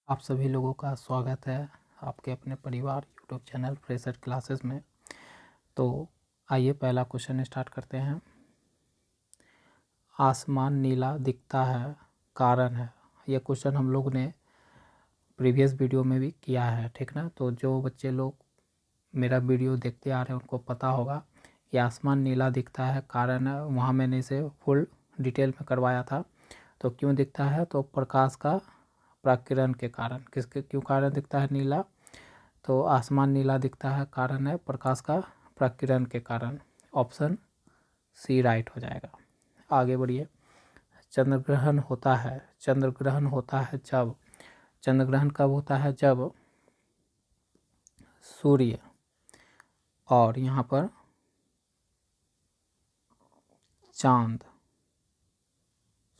आप सभी लोगों का स्वागत है आपके अपने परिवार यूट्यूब चैनल फ्रेशर क्लासेस में। तो आइए पहला क्वेश्चन स्टार्ट करते हैं। आसमान नीला दिखता है, कारण है। यह क्वेश्चन हम लोग ने प्रीवियस वीडियो में भी किया है, ठीक ना। तो जो बच्चे लोग मेरा वीडियो देखते आ रहे हैं उनको पता होगा कि आसमान नीला दिखता है कारण है। वहाँ मैंने इसे फुल डिटेल में करवाया था। तो क्यों दिखता है, तो प्रकाश का प्रकीर्णन के कारण। किसके क्यों कारण दिखता है नीला, तो आसमान नीला दिखता है कारण है प्रकाश का प्रकीर्णन के कारण। ऑप्शन सी राइट हो जाएगा। आगे बढ़िए। चंद्रग्रहण होता है, चंद्रग्रहण होता है जब, चंद्रग्रहण कब होता है, जब सूर्य और यहाँ पर चांद,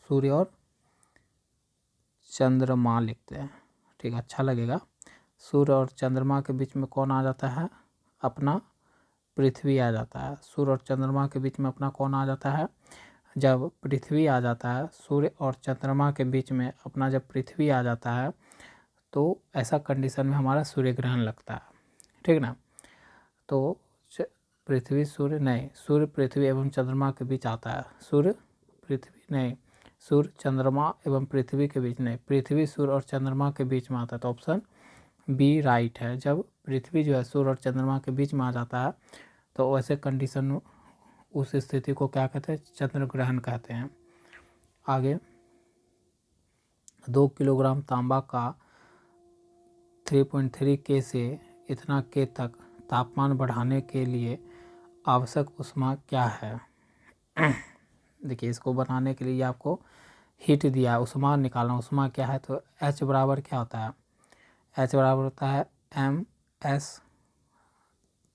सूर्य और चंद्रमा लिखते हैं, ठीक है, अच्छा लगेगा। सूर्य और चंद्रमा के बीच में कौन आ जाता है, अपना पृथ्वी आ जाता है। सूर्य और चंद्रमा के बीच में अपना कौन आ जाता है, जब पृथ्वी आ जाता है। सूर्य और चंद्रमा के बीच में अपना जब पृथ्वी आ जाता है तो ऐसा कंडीशन में हमारा सूर्य ग्रहण लगता है, ठीक ना। तो पृथ्वी सूर्य नहीं, सूर्य पृथ्वी एवं चंद्रमा के बीच आता है। सूर्य पृथ्वी नहीं, सूर्य चंद्रमा एवं पृथ्वी के बीच नहीं, पृथ्वी सूर्य और चंद्रमा के बीच में आता है। तो ऑप्शन बी राइट है। जब पृथ्वी जो है सूर्य और चंद्रमा के बीच में आ जाता है तो वैसे कंडीशन, उस स्थिति को क्या कहते हैं, चंद्र ग्रहण कहते हैं। आगे, 2 किलोग्राम तांबा का 3.3 के से इतना के तक तापमान बढ़ाने के लिए आवश्यक ऊष्मा क्या है। देखिए, इसको बनाने के लिए आपको हीट दिया है, ऊष्मा निकालना। ऊष्मा क्या है, तो H बराबर क्या होता है, H बराबर होता है MS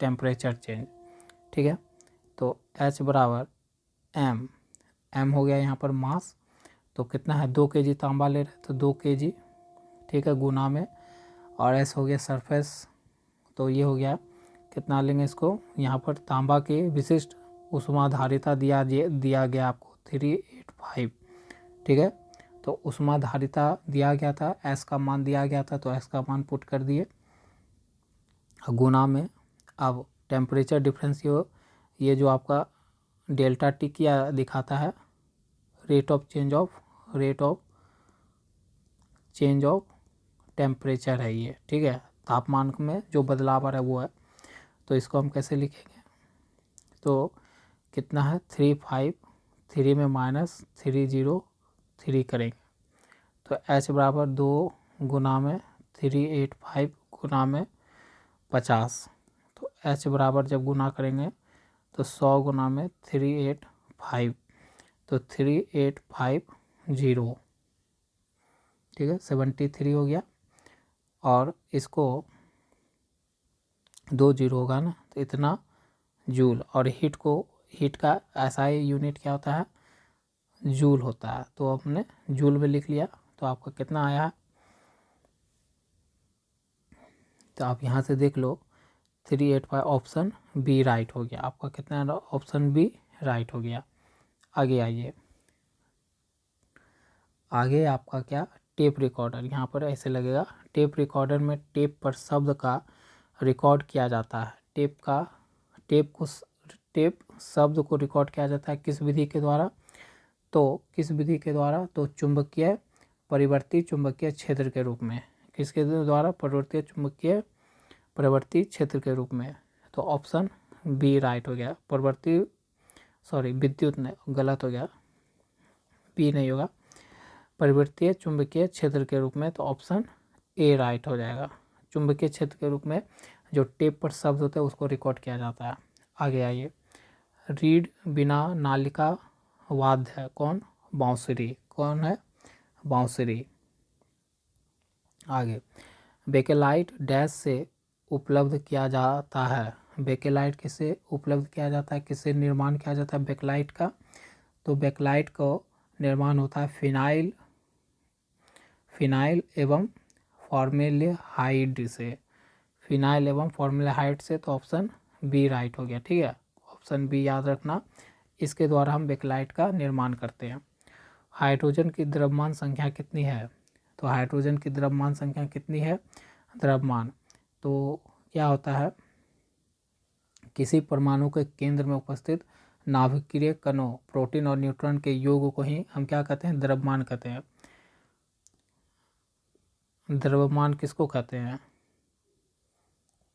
टेम्परेचर चेंज, ठीक है। तो H बराबर M हो गया यहाँ पर मास, तो कितना है, 2 kg तांबा ले रहे तो 2 kg, ठीक है, गुना में, और S हो गया सरफेस, तो ये हो गया कितना लेंगे इसको, यहाँ पर तांबा की विशिष्ट ऊष्माधारिता दिया गया आपको 385, ठीक है। तो ऊष्माधारिता दिया गया था, S का मान दिया गया था, तो S का मान पुट कर दिए गुना में। अब टेम्परेचर डिफरेंस ये जो आपका डेल्टा टी क्या दिखाता है, rate of change of temperature है ये, ठीक है, तापमान में जो बदलाव आ रहा है वो है। तो इसको हम कैसे लिखेंगे, तो कितना है 353 में -303 करेंगे तो H बराबर 2 गुना में 385 गुना में 50, तो H बराबर जब गुना करेंगे तो 100 गुना में 385, तो 3850, ठीक है, 73 हो गया। और इसको 2 जीरो होगा ना, तो इतना जूल। और हीट का SI यूनिट क्या होता है, जूल होता है, तो हमने जूल में लिख लिया। तो आपका कितना आया, तो आप यहाँ से देख लो 385, ऑप्शन बी राइट हो गया आपका। कितना, ऑप्शन बी राइट हो गया। आगे आइए, आगे आपका क्या, टेप रिकॉर्डर। यहाँ पर ऐसे लगेगा, टेप रिकॉर्डर में टेप पर शब्द का रिकॉर्ड किया जाता है। टेप शब्द को रिकॉर्ड किया जाता है किस विधि के द्वारा, तो किस विधि के द्वारा, तो चुंबकीय परिवर्ती चुंबकीय क्षेत्र के रूप में। किसके द्वारा, परिवर्ती क्षेत्र के रूप में। तो ऑप्शन बी राइट हो गया। विद्युत ने गलत हो गया, बी नहीं होगा, परिवर्तीय चुंबकीय क्षेत्र के रूप में, तो ऑप्शन ए राइट हो जाएगा। चुंबकीय क्षेत्र के रूप में जो टेप पर शब्द होते हैं उसको रिकॉर्ड किया जाता है। आगे आइए, रीड बिना नालिका वाद्य है कौन, बांसुरी। कौन है, बांसुरी। आगे, बेकेलाइट डैश से उपलब्ध किया जाता है। बेकेलाइट किससे उपलब्ध किया जाता है, किससे निर्माण किया जाता है बेकेलाइट का, तो बेकेलाइट को निर्माण होता है फिनाइल एवं फॉर्मेल्डिहाइड से। फिनाइल एवं फॉर्मेल्डिहाइड से, तो ऑप्शन बी राइट हो गया, ठीक है, ऑप्शन बी याद रखना। इसके द्वारा हम बेकेलाइट का निर्माण करते हैं। हाइड्रोजन की द्रव्यमान संख्या कितनी है, तो हाइड्रोजन की द्रव्यमान संख्या कितनी है, द्रव्यमान। तो क्या होता है, किसी परमाणु के केंद्र में उपस्थित नाभिकीय कणों, प्रोटीन और न्यूट्रॉन के योग को ही हम क्या कहते हैं, द्रव्यमान कहते हैं। द्रव्यमान किसको कहते हैं,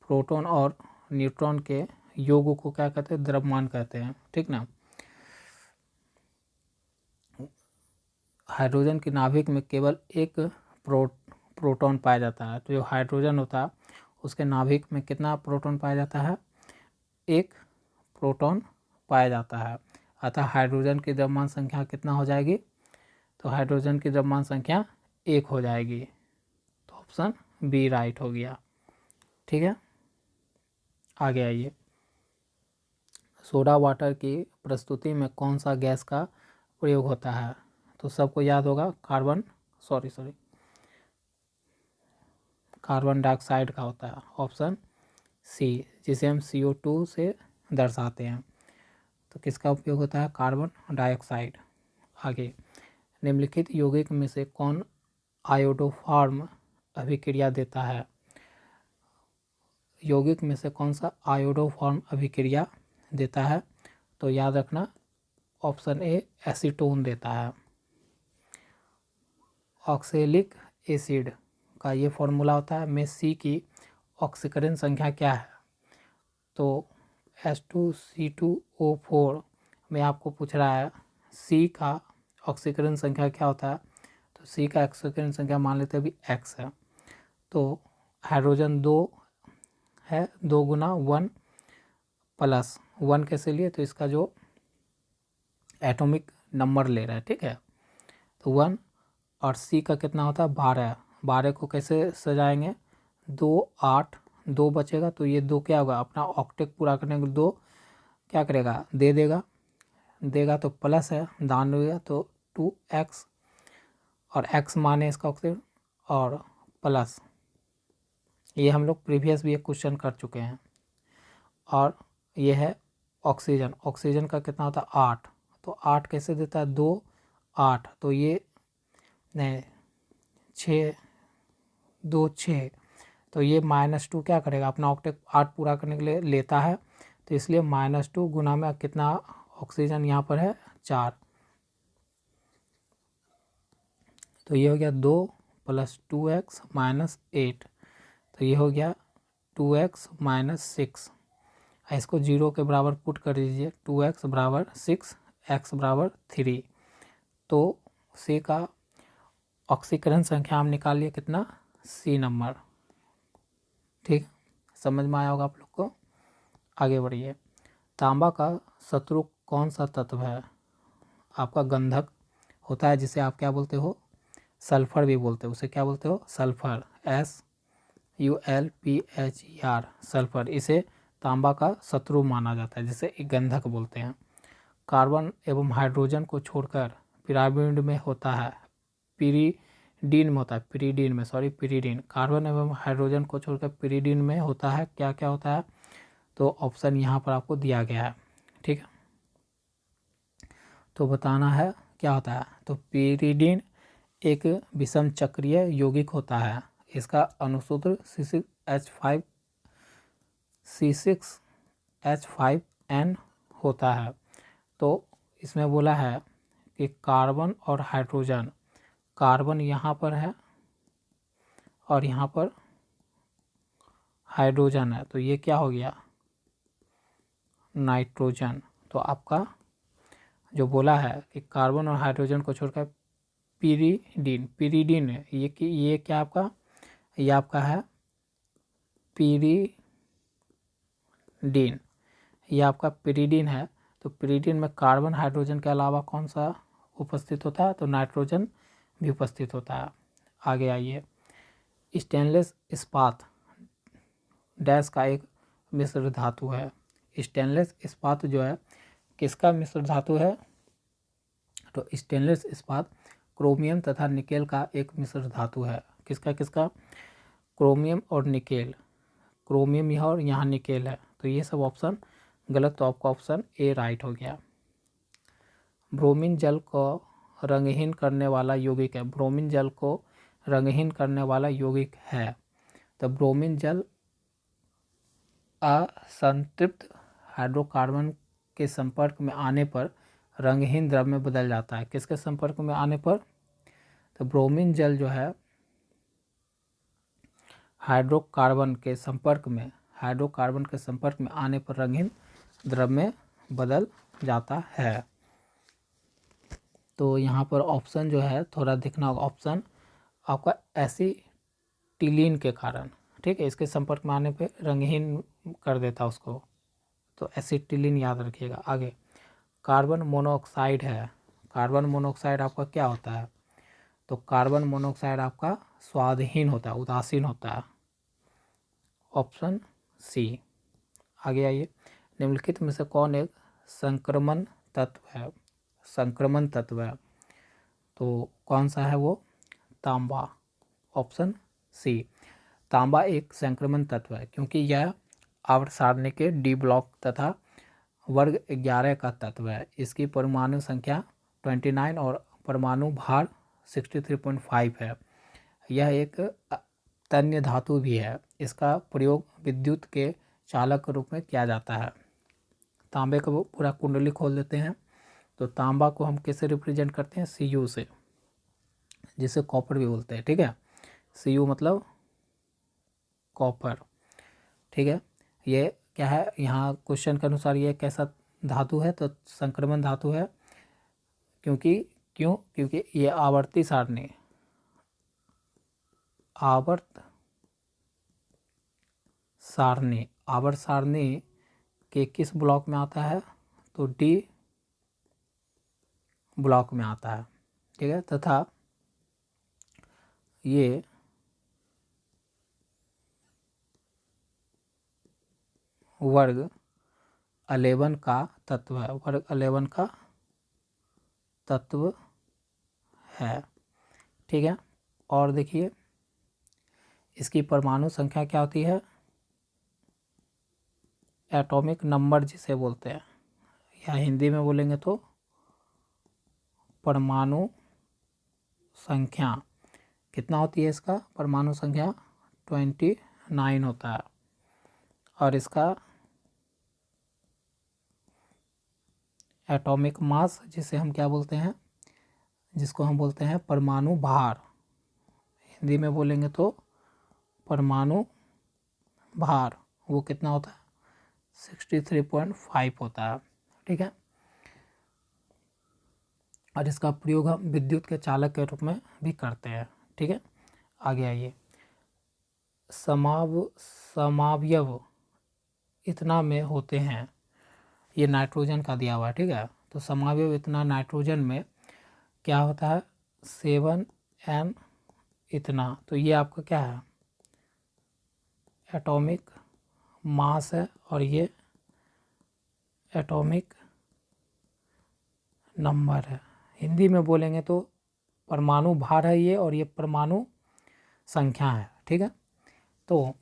प्रोटॉन और न्यूट्रॉन के योग को क्या कहते हैं, द्रव्यमान कहते हैं, ठीक ना। हाइड्रोजन की नाभिक में केवल एक प्रोटॉन पाया जाता है। तो जो हाइड्रोजन होता है उसके नाभिक में कितना प्रोटॉन पाया जाता है, एक प्रोटॉन पाया जाता है। अतः हाइड्रोजन की द्रव्यमान संख्या कितना हो जाएगी, तो हाइड्रोजन की द्रव्यमान संख्या 1 हो जाएगी। तो ऑप्शन बी राइट हो गया। ठीक है, आगे आइए। सोडा वाटर की प्रस्तुति में कौन सा गैस का प्रयोग होता है, तो सबको याद होगा कार्बन डाइऑक्साइड का होता है, ऑप्शन सी, जिसे हम CO2 से दर्शाते हैं। तो किसका उपयोग होता है, कार्बन डाइऑक्साइड। आगे, निम्नलिखित यौगिक में से कौन आयोडोफॉर्म अभिक्रिया देता है, यौगिक में से कौन सा आयोडोफॉर्म अभिक्रिया देता है, तो याद रखना ऑप्शन ए एसीटोन देता है। ऑक्सैलिक एसिड का ये फॉर्मूला होता है, में सी की ऑक्सीकरण संख्या क्या है, तो H2C2O4 में आपको पूछ रहा है सी का ऑक्सीकरण संख्या क्या होता है, तो सी का ऑक्सीकरण संख्या मान लेते हैं अभी X है। तो हाइड्रोजन 2 है, 2 गुना 1 प्लस 1 कैसे लिए, तो इसका जो एटॉमिक नंबर ले रहा है, ठीक है, तो 1, और सी का कितना होता है 12, 12 को कैसे सजाएंगे, 2 8 2 बचेगा, तो ये 2 क्या होगा, अपना ऑक्टेट पूरा करने को 2 क्या करेगा, देगा तो प्लस है, दान होगा तो 2x, और x माने इसका ऑक्सीजन और प्लस, ये हम लोग प्रीवियस भी एक क्वेश्चन कर चुके हैं। और ये है ऑक्सीजन का कितना होता है 8, तो 8 कैसे देता है 2 8, तो ये नहीं 6 2 6, तो ये -2 क्या करेगा, अपना ऑक्टेट 8 पूरा करने के लिए लेता है, तो इसलिए -2 गुना में कितना ऑक्सीजन यहाँ पर है 4, तो ये हो गया 2 + 2x - 8, तो ये हो गया 2x - 6। इसको 0 के बराबर पुट कर दीजिए, 2x = 6, x = 3, तो सी का ऑक्सीकरण संख्या हम निकाल लिए कितना, सी नंबर। ठीक, समझ में आया होगा आप लोग को। आगे बढ़िए। तांबा का शत्रु कौन सा तत्व है, आपका गंधक होता है, जिसे आप क्या बोलते हो, सल्फर भी बोलते हो, उसे क्या बोलते हो, सल्फर, SULPHER, सल्फर, इसे तांबा का शत्रु माना जाता है, जिसे एक गंधक बोलते हैं। कार्बन एवं हाइड्रोजन को छोड़कर पिरामिड में होता है, पिरीडीन में होता है, पिरीडीन, कार्बन एवं हाइड्रोजन को छोड़कर पिरीडीन में होता है, क्या क्या होता है, तो ऑप्शन यहाँ पर आपको दिया गया है। ठीक है, तो बताना है क्या होता है, तो पिरीडीन एक विषम चक्रीय यौगिक होता है, इसका अनुसूत्र C6H5N होता है। तो इसमें बोला है कि कार्बन और हाइड्रोजन, कार्बन यहाँ पर है और यहाँ पर हाइड्रोजन है, तो ये क्या हो गया, नाइट्रोजन। तो आपका जो बोला है कि कार्बन और हाइड्रोजन को छोड़कर पिरीडीन है, ये क्या आपका, ये आपका है पिरीडीन, ये आपका पिरीडीन है। तो पिरीडीन में कार्बन हाइड्रोजन के अलावा कौन सा उपस्थित होता है, तो नाइट्रोजन भी उपस्थित होता है। आगे आइए। स्टेनलेस इस्पात डैश का एक मिश्र धातु है, स्टेनलेस इस्पात जो है किसका मिश्र धातु है, तो स्टेनलेस इस्पात क्रोमियम तथा निकेल का एक मिश्र धातु है, किसका किसका, क्रोमियम और निकेल, क्रोमियम यहाँ और यहाँ निकेल है, तो ये सब ऑप्शन गलत, तो आपका ऑप्शन ए राइट हो गया। ब्रोमीन जल को रंगहीन करने वाला यौगिक है, ब्रोमीन जल को रंगहीन करने वाला यौगिक है। तो ब्रोमीन जल असंतृप्त हाइड्रोकार्बन के संपर्क में आने पर रंगहीन द्रव में बदल जाता है। किसके संपर्क में आने पर? तो ब्रोमीन जल जो है हाइड्रोकार्बन के संपर्क में आने पर रंगहीन द्रव में बदल जाता है। तो यहाँ पर ऑप्शन जो है थोड़ा देखना होगा, ऑप्शन आपका एसिटिलीन के कारण, ठीक है, इसके संपर्क में आने पे रंगहीन कर देता उसको, तो एसिटिलीन याद रखिएगा। आगे कार्बन मोनोऑक्साइड है। कार्बन मोनोऑक्साइड आपका क्या होता है? तो कार्बन मोनोऑक्साइड आपका स्वादहीन होता है, उदासीन होता है, ऑप्शन सी। आगे आइए, निम्नलिखित में से कौन एक संक्रमण तत्व है? संक्रमण तत्व है तो कौन सा है वो? तांबा, ऑप्शन सी। तांबा एक संक्रमण तत्व है क्योंकि यह आवर्त सारणी के डी ब्लॉक तथा वर्ग 11 का तत्व है। इसकी परमाणु संख्या 29 और परमाणु भार 63.5 है। यह एक तन्य धातु भी है। इसका प्रयोग विद्युत के चालक के रूप में किया जाता है। तांबे का पूरा कुंडली खोल देते हैं तो तांबा को हम किससे रिप्रेजेंट करते हैं? Cu से, जिसे कॉपर भी बोलते हैं, ठीक है। Cu मतलब कॉपर, ठीक है। ये क्या है यहाँ क्वेश्चन के अनुसार, ये कैसा धातु है? तो संक्रमण धातु है। क्योंकि ये आवर्त सारणी के किस ब्लॉक में आता है? तो डी ब्लॉक में आता है, ठीक है। तथा ये वर्ग 11 का तत्व है, वर्ग 11 का तत्व है, ठीक है। और देखिए इसकी परमाणु संख्या क्या होती है? एटॉमिक नंबर जिसे बोलते हैं, या हिंदी में बोलेंगे तो परमाणु संख्या कितना होती है? इसका परमाणु संख्या 29 होता है। और इसका एटॉमिक मास जिसे हम क्या बोलते हैं? जिसको हम बोलते हैं परमाणु भार, हिंदी में बोलेंगे तो परमाणु भार, वो कितना होता है? 63.5 होता है, ठीक है। और इसका प्रयोग हम विद्युत के चालक के रूप में भी करते हैं, ठीक है। आगे आइए, समावयव इतना में होते हैं, ये नाइट्रोजन का दिया हुआ है, ठीक है। तो समावयव इतना नाइट्रोजन में क्या होता है? 7n इतना। तो ये आपका क्या है? एटॉमिक मास है और ये एटॉमिक नंबर है। हिंदी में बोलेंगे तो परमाणु भार है ये, और ये परमाणु संख्या है, ठीक है। तो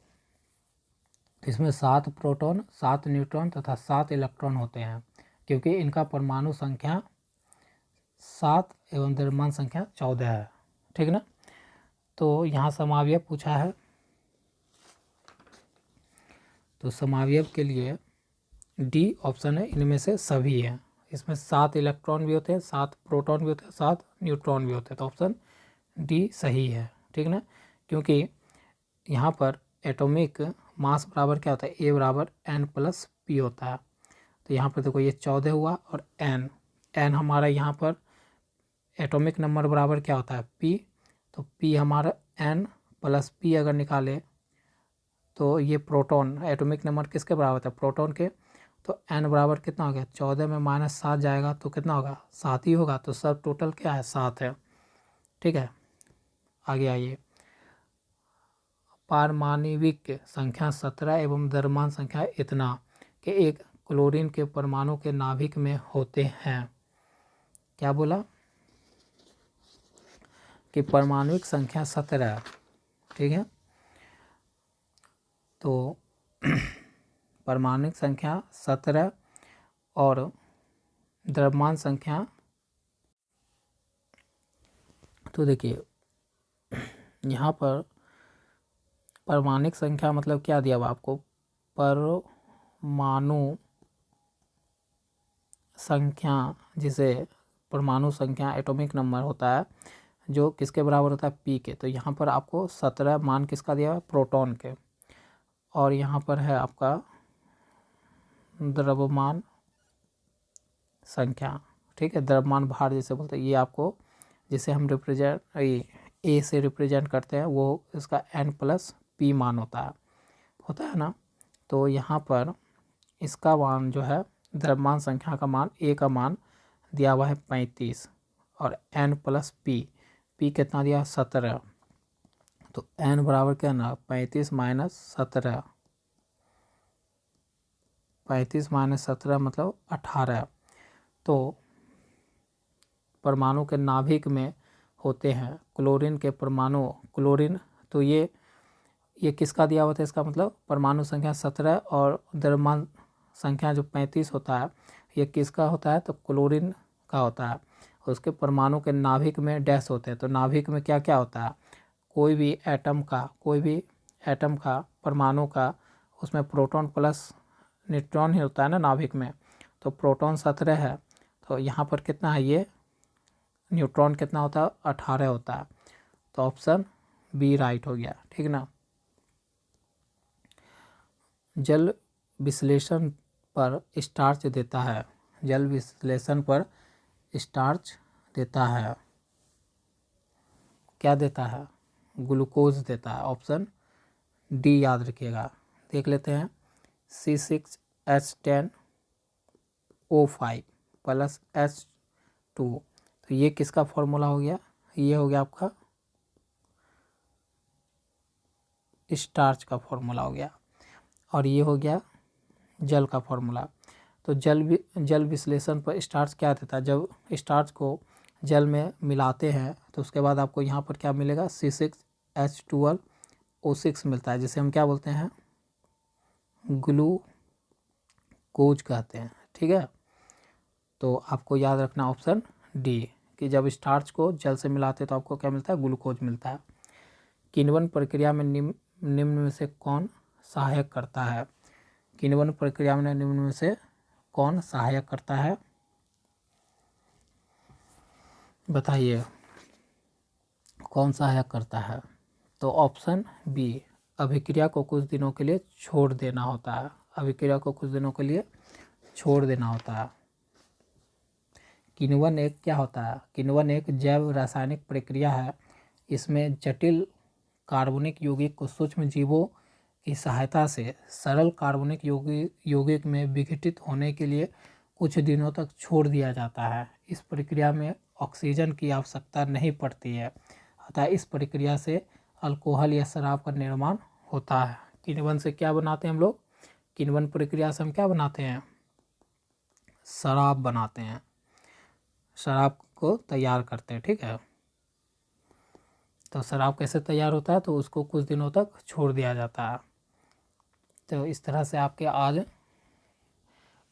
इसमें 7 प्रोटॉन, 7 न्यूट्रॉन तथा 7 इलेक्ट्रॉन होते हैं, क्योंकि इनका परमाणु संख्या 7 एवं द्रव्यमान संख्या 14 है, ठीक ना। तो यहाँ समावयव पूछा है, तो समावयव के लिए डी ऑप्शन है, इनमें से सभी है। इसमें 7 इलेक्ट्रॉन भी होते हैं, 7 प्रोटॉन भी होते हैं, 7 न्यूट्रॉन भी होते हैं, तो ऑप्शन डी सही है, ठीक ना। क्योंकि यहाँ पर एटॉमिक मास बराबर क्या होता है? ए बराबर एन प्लस पी होता है। तो यहाँ पर देखो ये 14 हुआ और एन हमारा यहाँ पर एटॉमिक नंबर बराबर क्या होता है? पी। तो पी हमारा एन प्लस पी अगर निकाले तो ये प्रोटॉन एटॉमिक नंबर किसके बराबर होता है? प्रोटॉन के। तो एन बराबर कितना हो गया? 14 में -7 जाएगा तो कितना होगा? 7 ही होगा। तो सब टोटल क्या है? 7 है, ठीक है। आगे आइए, पारमाणविक संख्या 17 एवं द्रव्यमान संख्या इतना के एक क्लोरीन के परमाणु के नाभिक में होते हैं। क्या बोला? कि परमाणविक संख्या 17, ठीक है। तो परमाणविक संख्या 17 और द्रव्यमान संख्या, तो देखिए यहाँ पर परमाणिक संख्या मतलब क्या दिया हुआ आपको, परमाणु संख्या, जिसे परमाणु संख्या एटॉमिक नंबर होता है जो किसके बराबर होता है, पी के। तो यहाँ पर आपको 17 मान किसका दिया है, प्रोटॉन के। और यहाँ पर है आपका द्रव्यमान संख्या, ठीक है, द्रव्यमान भार जिसे बोलते हैं, ये आपको जिसे हम रिप्रेजेंट ए से रिप्रेजेंट करते हैं वो इसका n+p मान होता है ना। तो यहाँ पर इसका मान जो है, द्रव्यमान संख्या का मान, ए का मान दिया हुआ है 35 और n+p, p कितना दिया, 17। तो n बराबर क्या ना, 35 - 17, 35 - 17 मतलब 18। तो परमाणु के नाभिक में होते हैं क्लोरीन के परमाणु, क्लोरीन, तो ये किसका दिया हुआ था, इसका मतलब परमाणु संख्या 17 और द्रव्यमान संख्या जो 35 होता है, ये किसका होता है, तो क्लोरीन का होता है। उसके परमाणु के नाभिक में डैश होते हैं। तो नाभिक में क्या क्या होता है, कोई भी एटम का परमाणु का, उसमें प्रोटॉन प्लस न्यूट्रॉन ही होता है ना नाभिक में। तो प्रोटॉन 17 है, तो यहाँ पर कितना है, ये न्यूट्रॉन कितना होता है, 18 होता है। तो ऑप्शन बी राइट हो गया, ठीक ना। जल विश्लेषण पर स्टार्च देता है, जल विश्लेषण पर स्टार्च देता है, क्या देता है, ग्लूकोज देता है। ऑप्शन डी याद रखिएगा। देख लेते हैं, C6H10O5 + H2, तो ये किसका फॉर्मूला हो गया, ये हो गया आपका स्टार्च का फॉर्मूला हो गया। और ये हो गया जल का फॉर्मूला। तो जल विश्लेषण पर स्टार्च क्या देता है, जब स्टार्च को जल में मिलाते हैं तो उसके बाद आपको यहाँ पर क्या मिलेगा, C6H12O6 मिलता है, जिसे हम क्या बोलते हैं, ग्लूकोज कहते हैं, ठीक है। तो आपको याद रखना ऑप्शन डी, कि जब स्टार्च को जल से मिलाते हैं तो आपको क्या मिलता है, ग्लूकोज मिलता है। किण्वन प्रक्रिया में निम्न में से कौन सहायक करता है, किण्वन प्रक्रिया में निम्न में से कौन सहायक करता है, बताइए कौन सहायक करता है। तो ऑप्शन बी, अभिक्रिया को कुछ दिनों के लिए छोड़ देना होता है, अभिक्रिया को कुछ दिनों के लिए छोड़ देना होता है। किण्वन एक क्या होता है, किण्वन एक जैव रासायनिक प्रक्रिया है, इसमें जटिल कार्बनिक यौगिक को सूक्ष्म जीवों की सहायता से सरल कार्बनिक यौगिक में विघटित होने के लिए कुछ दिनों तक छोड़ दिया जाता है। इस प्रक्रिया में ऑक्सीजन की आवश्यकता नहीं पड़ती है, अतः इस प्रक्रिया से अल्कोहल या शराब का निर्माण होता है। किण्वन से क्या बनाते हैं हम लोग, किण्वन प्रक्रिया से हम क्या बनाते हैं, शराब बनाते हैं, शराब को तैयार करते हैं, ठीक है। तो शराब कैसे तैयार होता है, तो उसको कुछ दिनों तक छोड़ दिया जाता है। तो इस तरह से आपके आज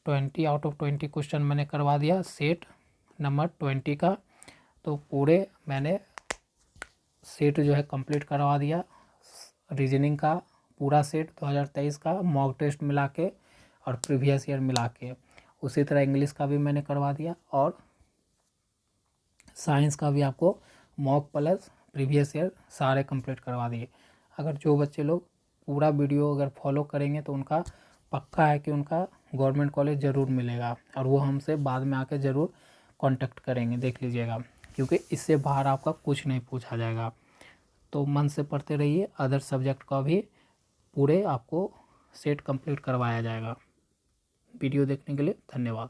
20 आउट ऑफ 20 क्वेश्चन मैंने करवा दिया सेट नंबर 20 का। तो पूरे मैंने सेट जो है कंप्लीट करवा दिया, रीजनिंग का पूरा सेट 2023 का, मॉक टेस्ट मिला के और प्रीवियस ईयर मिला के। उसी तरह इंग्लिश का भी मैंने करवा दिया और साइंस का भी आपको मॉक प्लस प्रीवियस ईयर सारे कंप्लीट करवा दिए। अगर जो बच्चे लोग पूरा वीडियो अगर फॉलो करेंगे तो उनका पक्का है कि उनका गवर्नमेंट कॉलेज ज़रूर मिलेगा, और वो हमसे बाद में आके ज़रूर कांटेक्ट करेंगे, देख लीजिएगा, क्योंकि इससे बाहर आपका कुछ नहीं पूछा जाएगा। तो मन से पढ़ते रहिए, अदर सब्जेक्ट का भी पूरे आपको सेट कंप्लीट करवाया जाएगा। वीडियो देखने के लिए धन्यवाद।